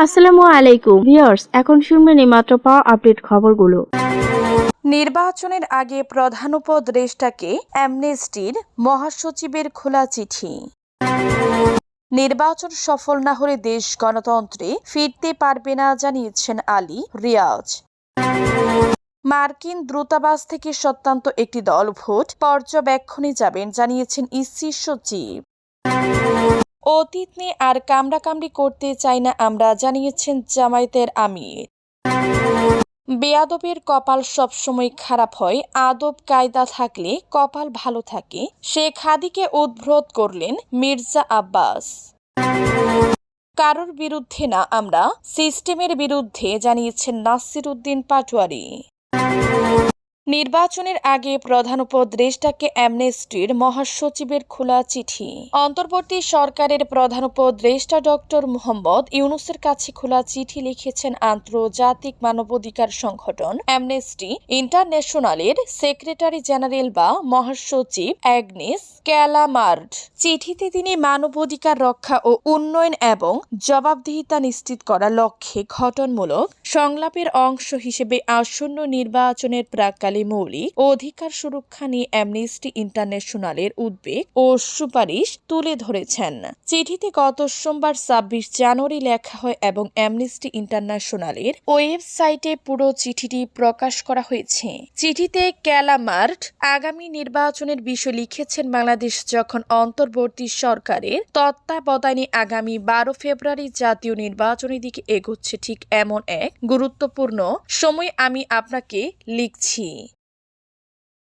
আসসালামু আলাইকুম ভিউয়ার্স, এখন শুনবেন এই মাত্র পাওয়া আপডেট খবরগুলো। নির্বাচনের আগে প্রধান উপদেষ্টাকে অ্যামনেস্টির মহাসচিবের খোলা চিঠি। নির্বাচন সফল না হলে দেশ গণতন্ত্রে ফিরতে পারবে না জানিয়েছেন আলী রিয়াজ। মার্কিন দূতাবাস থেকে সত্যান্ত একটি দল ভোট পর্যবেক্ষণে যাবেন জানিয়েছেন ইসি সচিব। অতীত নিয়ে আর কামড়াকামড়ি করতে চাই না আমরা জানিয়েছেন জামায়াতের আমির। বেয়াদবের কপাল সবসময় খারাপ হয়, আদব কায়দা থাকলে কপাল ভালো থাকে, শেখ হাদিকে উদ্বোধ করলেন মির্জা আব্বাস। কারোর বিরুদ্ধে না, আমরা সিস্টেমের বিরুদ্ধে জানিয়েছেন নাসির উদ্দিন পাটোয়ারি। নির্বাচনের আগে প্রধান উপদেষ্টাকে অ্যামনেস্টির মহাসচিবের খোলা চিঠি। অন্তর্বর্তী সরকারের প্রধান উপদেষ্টা ডক্টর মুহাম্মদ ইউনূসের কাছে খোলা চিঠি লিখেছেন আন্তর্জাতিক মানবাধিকার সংগঠন অ্যামনেস্টি ইন্টারন্যাশনালের সেক্রেটারি জেনারেল বা মহাসচিব অ্যাগনেস ক্যালামার্ড। চিঠিতে তিনি মানবাধিকার রক্ষা ও উন্নয়ন এবং জবাবদিহিতা নিশ্চিত করার লক্ষ্যে গঠনমূলক সংলাপের অংশ হিসেবে আসন্ন নির্বাচনের প্রাক্কালে মৌলিক অধিকার সুরক্ষা নিয়ে অ্যামনেস্টি ইন্টারন্যাশনালের উদ্বেগ ও সুপারিশ তুলে ধরেছেন। চিঠিতে গত সোমবার ২৬ জানুয়ারি লেখা হয় এবং অ্যামনেস্টি ইন্টারন্যাশনালের ওয়েবসাইটে পুরো চিঠিটি প্রকাশ করা হয়েছে। চিঠিতে ক্যালামার্ড আগামী নির্বাচনের বিষয় লিখেছেন, বাংলাদেশ যখন অন্তর্বর্তী সরকারের তত্ত্বাবধানে আগামী ১২ ফেব্রুয়ারি জাতীয় নির্বাচনের দিকে এগোচ্ছে, ঠিক এমন এক গুরুত্বপূর্ণ সময় আমি আপনাকে লিখছি।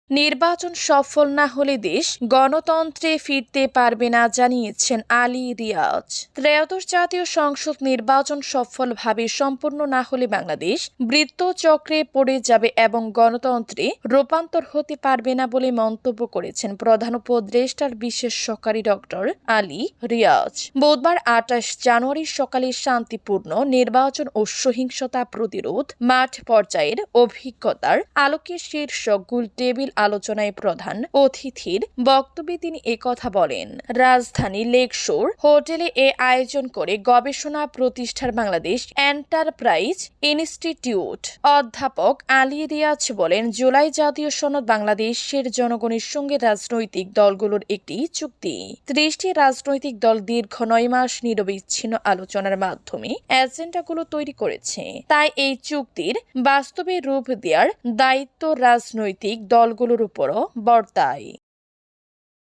নির্বাচন সফল না হলে দেশ গণতন্ত্রে ফিরতে পারবে না জানিয়েছেন আলী রিয়াজ। ত্রয়োদশ জাতীয় সংসদ নির্বাচন সফলভাবে সম্পন্ন না হলে বাংলাদেশ বৃত্তচক্রে পড়ে যাবে এবং গণতন্ত্রে রূপান্তর হতে পারবে না বলে মন্তব্য করেছেন প্রধান উপদেষ্টার বিশেষ সহকারী ডক্টর আলী রিয়াজ। বুধবার ২৮ জানুয়ারি সকালে শান্তিপূর্ণ নির্বাচন ও সহিংসতা প্রতিরোধ মাঠ পর্যায়ের অভিজ্ঞতার আলোকে শীর্ষক গোল টেবিল আলোচনায় প্রধান অতিথির বক্তব্যে তিনি একথা বলেন। রাজধানী লেকশোর হোটেলে এ আয়োজন করে গবেষণা প্রতিষ্ঠান বাংলাদেশ এন্টারপ্রাইজ ইনস্টিটিউট অধ্যাপক আলী রিয়াজ বলেন, জুলাই জাতীয় সনদ বাংলাদেশের জনগণের সঙ্গে রাজনৈতিক দলগুলোর একটি চুক্তি। ৩০টি রাজনৈতিক দল দীর্ঘ ৯ মাস নিরবিচ্ছিন্ন আলোচনার মাধ্যমে এজেন্ডাগুলো তৈরি করেছে। তাই এই চুক্তির বাস্তবে রূপ দেওয়ার দায়িত্ব রাজনৈতিক দলগুলোর উপরও বর্তায়।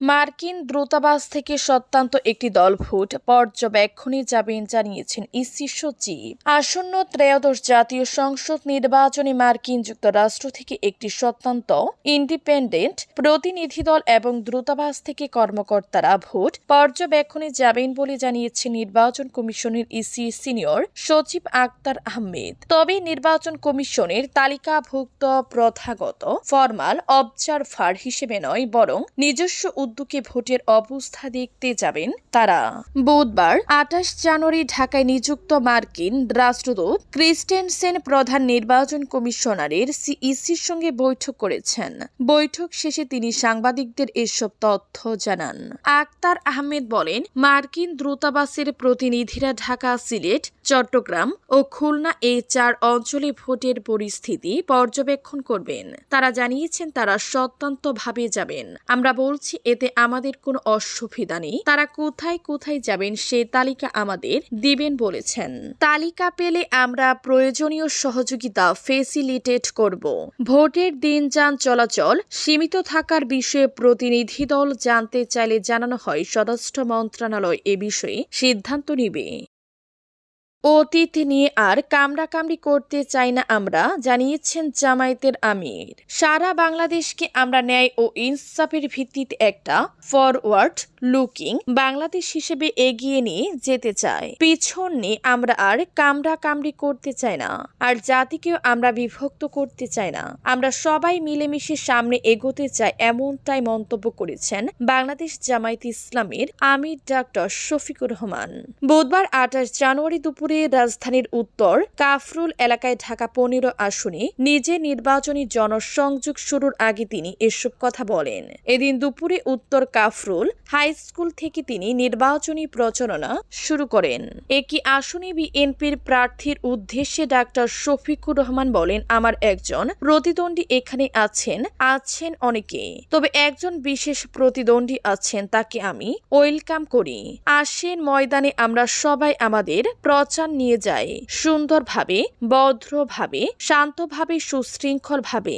মার্কিন দূতাবাস থেকে সত্যান্ত একটি দল ভোট পর্যবেক্ষণে যাবেন জানিয়েছেন ইসি সচিব। আসন্ন ত্রয়োদশ জাতীয় সংসদ নির্বাচনে মার্কিন যুক্তরাষ্ট্র থেকে একটি সত্যান্ত ইন্ডিপেন্ডেন্ট প্রতিনিধি দল এবং দূতাবাস থেকে কর্মকর্তারা ভোট পর্যবেক্ষণে যাবেন বলে জানিয়েছে নির্বাচন কমিশনের ইসি সিনিয়র সচিব আক্তার আহমেদ। তবে নির্বাচন কমিশনের তালিকাভুক্ত প্রথাগত ফরমাল অবজারভার হিসেবে নয়, বরং নিজস্ব উদ্যোগে ভোটের অবস্থা দেখতে যাবেন তারা। বুধবার ২৮ জানুয়ারি ঢাকায় নিযুক্ত মার্কিন রাষ্ট্রদূত ক্রিস্টেনসেন প্রধান নির্বাচন কমিশনারের সিইসির সঙ্গে বৈঠক করেছেন। বৈঠক শেষে তিনি সাংবাদিকদের এসব তথ্য জানান। আক্তার আহমেদ বলেন, মার্কিন দূতাবাসের প্রতিনিধিরা ঢাকা, সিলেট, চট্টগ্রাম ও খুলনা এই ৪ অঞ্চলে ভোটের পরিস্থিতি পর্যবেক্ষণ করবেন। তারা জানিয়েছেন তারা সত্যন্তভাবে যাবেন। আমরা বলছি এতে আমাদের কোনো অসুবিধা নেই। তারা কোথায় কোথায় যাবেন সে তালিকা আমাদের দিবেন বলেছেন। তালিকা পেলে আমরা প্রয়োজনীয় সহযোগিতা ফেসিলিটেট করব। ভোটের দিন যান চলাচল সীমিত থাকার বিষয়ে প্রতিনিধি দল জানতে চাইলে জানানো হয় স্বরাষ্ট্র মন্ত্রণালয় এ বিষয়ে সিদ্ধান্ত নেবে। অতীত নিয়ে আর কামড়াকামড়ি করতে চাই না আমরা জানিয়েছেন জামায়াতের আমির। সারা বাংলাদেশকে আমরা ন্যায় ও ইনসাফের ভিত্তিতে একটা ফরওয়ার্ড লুকিং বাংলাদেশ হিসেবে এগিয়ে নিয়ে যেতে চাই। পিছন নিয়ে আমরা আর কামড়াকামড়ি করতে চাই না, আর জাতিকেও আমরা বিভক্ত করতে চাই না। আমরা সবাই মিলেমিশে সামনে এগোতে চাই, এমনটাই মন্তব্য করেছেন বাংলাদেশ জামায়াতে ইসলামীর আমির ডক্টর শফিকুর রহমান। বুধবার ২৮ জানুয়ারি দুপুরে দুপুরে রাজধানীর উত্তর কাফরুল এলাকায় ঢাকা ১৫ আসনে নিজে নির্বাচনী জনসংযোগ শুরুর আগে তিনি এসব কথা বলেন। এদিন দুপুরে উত্তর কাফরুল হাই স্কুল থেকে তিনি নির্বাচনী প্রচারণা শুরু করেন। একই আসনে বিএনপির প্রার্থীর উদ্দেশ্যে ডাক্তার শফিকুর রহমান বলেন, আমার একজন প্রতিদ্বন্দ্বী এখানে আছেন অনেকে, তবে একজন বিশেষ প্রতিদ্বন্দ্বী আছেন, তাকে আমি ওয়েলকাম করি। আসেন ময়দানে আমরা সবাই আমাদের প্রচার নিয়ে যাই, সুন্দরভাবে, ভদ্রভাবে, শান্তভাবে, সুশৃঙ্খলভাবে।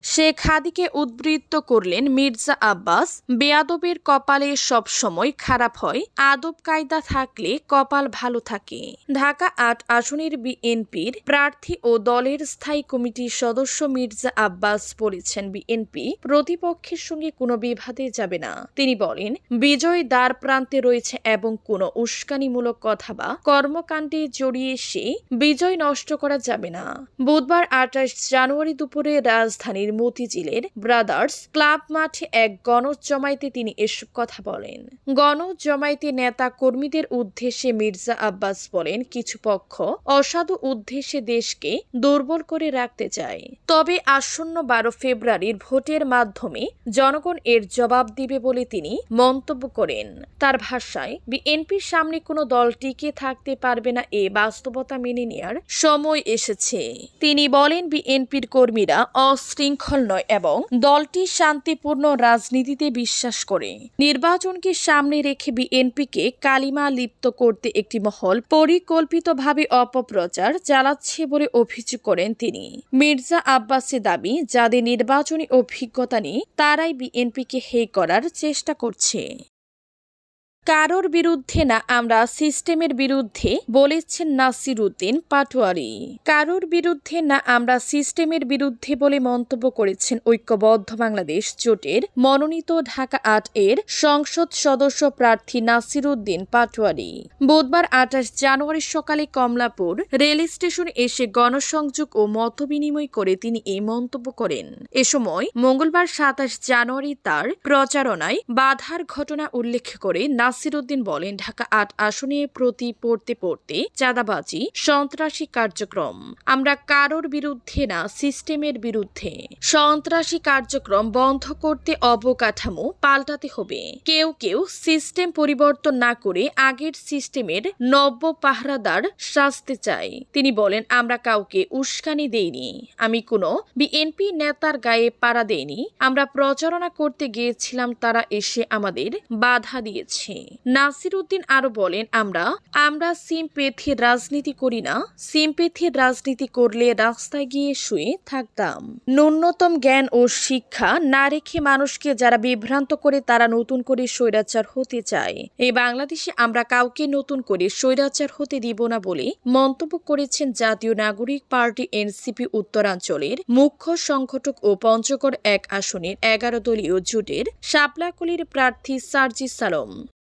শেখ হাদিকে উদ্বৃত্ত করলেন মির্জা আব্বাস, বেয়াদবের কপালে সবসময় খারাপ হয়, আদব কায়দা থাকলে কপাল ভালো থাকে। ঢাকা ৮ আসনের বিএনপির প্রার্থী ও দলের স্থায়ী কমিটির সদস্য মির্জা আব্বাস বলেছেন, বিএনপি প্রতিপক্ষের সঙ্গে কোনো বিবাদে যাবে না। তিনি বলেন, বিজয় দ্বার প্রান্তে রয়েছে এবং কোনো উস্কানিমূলক কথা বা কর্মকাণ্ডে জড়িয়ে সে বিজয় নষ্ট করা যাবে না। বুধবার ২৮ জানুয়ারি দুপুরে রাজধানীর মতিঝিলের ব্রাদার্স ক্লাব মাঠে এক গণজমায়েতে তিনি এসব কথা বলেন। গণজমায়েতে নেতা কর্মীদের উদ্দেশ্যে মির্জা আব্বাস বলেন, কিছু পক্ষ অসাধু উদ্দেশ্যে দেশকে দুর্বল করে রাখতে চায়, তবে আসন্ন ১২ ফেব্রুয়ারির ভোটের মাধ্যমে জনগণ এর জবাব দিবে বলে তিনি মন্তব্য করেন। তার ভাষায়, বিএনপির সামনে কোনো দল টিকে থাকতে পারবে না, এ বাস্তবতা মেনে নেওয়ার সময় এসেছে। তিনি বলেন, বিএনপির কর্মীরা অশৃঙ্খল নয় এবং দলটি শান্তিপূর্ণ রাজনীতিতে বিশ্বাস করে। নির্বাচনকে সামনে রেখে বিএনপিকে কালিমা লিপ্ত করতে একটি মহল পরিকল্পিতভাবে অপপ্রচার চালাচ্ছে বলে অভিযোগ করেন তিনি। মির্জা আব্বাসের দাবি, যাদের নির্বাচনী অভিজ্ঞতা নেই তারাই বিএনপিকে হেয় করার চেষ্টা করছে। কারোর বিরুদ্ধে না, আমরা সিস্টেমের বিরুদ্ধে, বলেছেন নাসির উদ্দিন পাটোয়ারি। কারোর বিরুদ্ধে না, আমরা সিস্টেমের বিরুদ্ধে বলে মন্তব্য করেছেন ঐক্যবদ্ধ বাংলাদেশ জোটের মনোনীত ঢাকা ৮ এর সংসদ সদস্য প্রার্থী নাসির উদ্দিন পাটোয়ারি। বুধবার ২৮ জানুয়ারি সকালে কমলাপুর রেল স্টেশনে এসে গণসংযোগ ও মতবিনিময় করে তিনি এই মন্তব্য করেন। এ সময় মঙ্গলবার ২৭ জানুয়ারি তার প্রচারণায় বাধার ঘটনা উল্লেখ করে নাসির উদ্দিন বলেন, ঢাকা ৮ আসনে পড়তে চাঁদাবাজি, সন্ত্রাসী কার্যক্রম, আমরা কারোর বিরুদ্ধে না, সিস্টেমের বিরুদ্ধে। সন্ত্রাসী কার্যক্রম বন্ধ করতে অবকাঠামো পাল্টাতে হবে। কেউ সিস্টেম পরিবর্তন না করে আগের সিস্টেমের নব্য পাহারাদার সাজতে চায়। তিনি বলেন, আমরা কাউকে উস্কানি দেইনি, আমি কোনো বিএনপি নেতার গায়ে পাড়া দেইনি, আমরা প্রচারণা করতে গিয়েছিলাম, তারা এসে আমাদের বাধা দিয়েছে। নাসির উদ্দিন আরো বলেন, আমরা সিম্পেথির রাজনীতি করি না, সিম্পেথির রাজনীতি করলে রাস্তায় গিয়ে শুয়ে থাকতাম। ন্যূনতম জ্ঞান ও শিক্ষা না রেখে মানুষকে যারা বিভ্রান্ত করে তারা নতুন করে স্বৈরাচার হতে চায়। এই বাংলাদেশে আমরা কাউকে নতুন করে স্বৈরাচার হতে দিব না বলে মন্তব্য করেছেন জাতীয় নাগরিক পার্টি এনসিপি উত্তরাঞ্চলের মুখ্য সংগঠক ও পঞ্চগড় ১ আসনের ১১ দলীয় জোটের শাপলাকলির প্রার্থী সার্জিস আলম।